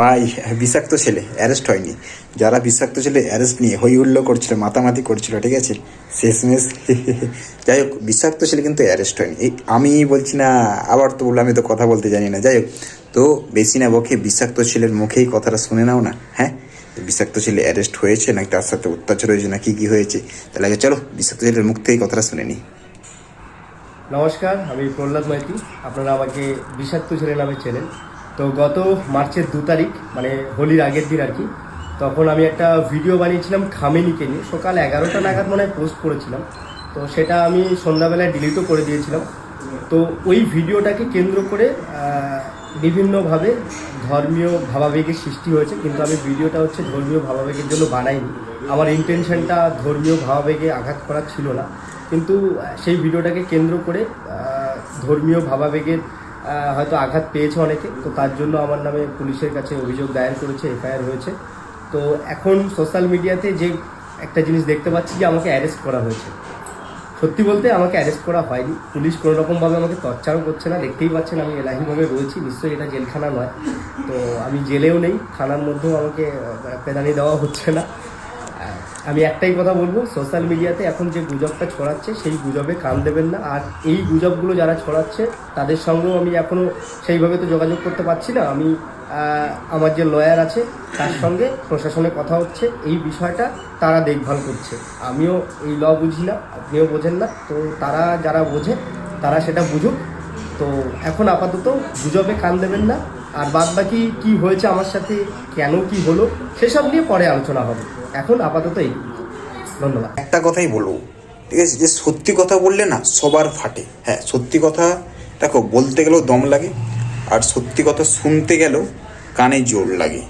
ভাই বিষাক্ত ছেলে অ্যারেস্ট হয়নি, যারা বিষাক্ত ছেলে অ্যারেস্ট নিয়ে হই হুল্লো করছিল, মাতামাতি করছিল, ঠিক আছে, শেষমেশ যাই হোক বিষাক্ত ছেলে কিন্তু অ্যারেস্ট হয়নি। এই আমি বলছি না, আবার তো বললো আমি তো কথা বলতে জানি না। যাই হোক, তো বেশি না বকে বিষাক্ত ছেলের মুখেই কথাটা শুনে নাও না। হ্যাঁ, বিষাক্ত ছেলে অ্যারেস্ট হয়েছে নাকি তার সাথে অত্যাচার হয়েছে না কি হয়েছে, তাহলে আগে চলো বিষাক্ত ছেলের মুখ থেকেই কথাটা শুনে নিই। নমস্কার, আমি প্রহ্লাদ মাইতি। আপনারা আমাকে বিষাক্ত ছেলে নামে চেনেন। তো গত মার্চের 2 তারিখ মানে হোলির আগের দিন আর কি, তখন আমি একটা ভিডিও বানিয়েছিলাম খামেনিকে নিয়ে। সকাল 11টা নাগাদ মনে হয় পোস্ট করেছিলাম। তো সেটা আমি সন্ধ্যাবেলায় ডিলিটও করে দিয়েছিলাম। তো ওই ভিডিওটাকে কেন্দ্র করে বিভিন্নভাবে ধর্মীয় ভাবাবেগের সৃষ্টি হয়েছে, কিন্তু আমি ভিডিওটা ধর্মীয় ভাবাবেগের জন্য বানাইনি। আমার ইন্টেনশনটা ধর্মীয় ভাবাবেগে আঘাত করা ছিল না, কিন্তু সেই ভিডিওটাকে কেন্দ্র করে ধর্মীয় ভাবাবেগের হয়তো আঘাত পেয়েছে অনেকে। তো তার জন্য আমার নামে পুলিশের কাছে অভিযোগ দায়ের করেছে, এফআইআর হয়েছে। তো এখন সোশ্যাল মিডিয়াতে যে একটা জিনিস দেখতে পাচ্ছি যে আমাকে অ্যারেস্ট করা হয়েছে। সত্যি বলতে আমাকে অ্যারেস্ট করা হয়নি, পুলিশ কোনো রকমভাবে আমাকে টর্চারও করছে না। দেখতেই পাচ্ছেন আমি এলাহিভাবে রয়েছি, নিশ্চয়ই এটা জেলখানা নয়। তো আমি জেলেও নেই, থানার মধ্যেও আমাকে পেদানি দেওয়া হচ্ছে না। আমি একটাই কথা বলবো, সোশ্যাল মিডিয়াতে এখন যে গুজবটা ছড়াচ্ছে সেই গুজবে কান দেবেন না। আর এই গুজবগুলো যারা ছড়াচ্ছে তাদের সঙ্গেও আমি এখনও সেইভাবে তো যোগাযোগ করতে পারছি না। আমি আমার যে লয়ার আছে তার সঙ্গে প্রশাসনে কথা হচ্ছে, এই বিষয়টা তারা দেখভাল করছে। আমিও এই ল বুঝি না, আপনিও বোঝেন না, তো তারা যারা বোঝে তারা সেটা বুঝুক। তো এখন আপাতত গুজবে কান দেবেন না। আর বাদ বাকি কী হয়েছে আমার সাথে, কেন কি হলো, সেসব নিয়ে পরে আলোচনা হবে। এখন আপাতত এই। ধন্যবাদ। একটা কথাই বলবো, ঠিক আছে, যে সত্যি কথা বললে না সবার ফাটে। হ্যাঁ, সত্যি কথা দেখো বলতে গেলেও দম লাগে, আর সত্যি কথা শুনতে গেলেও কানে জোর লাগে।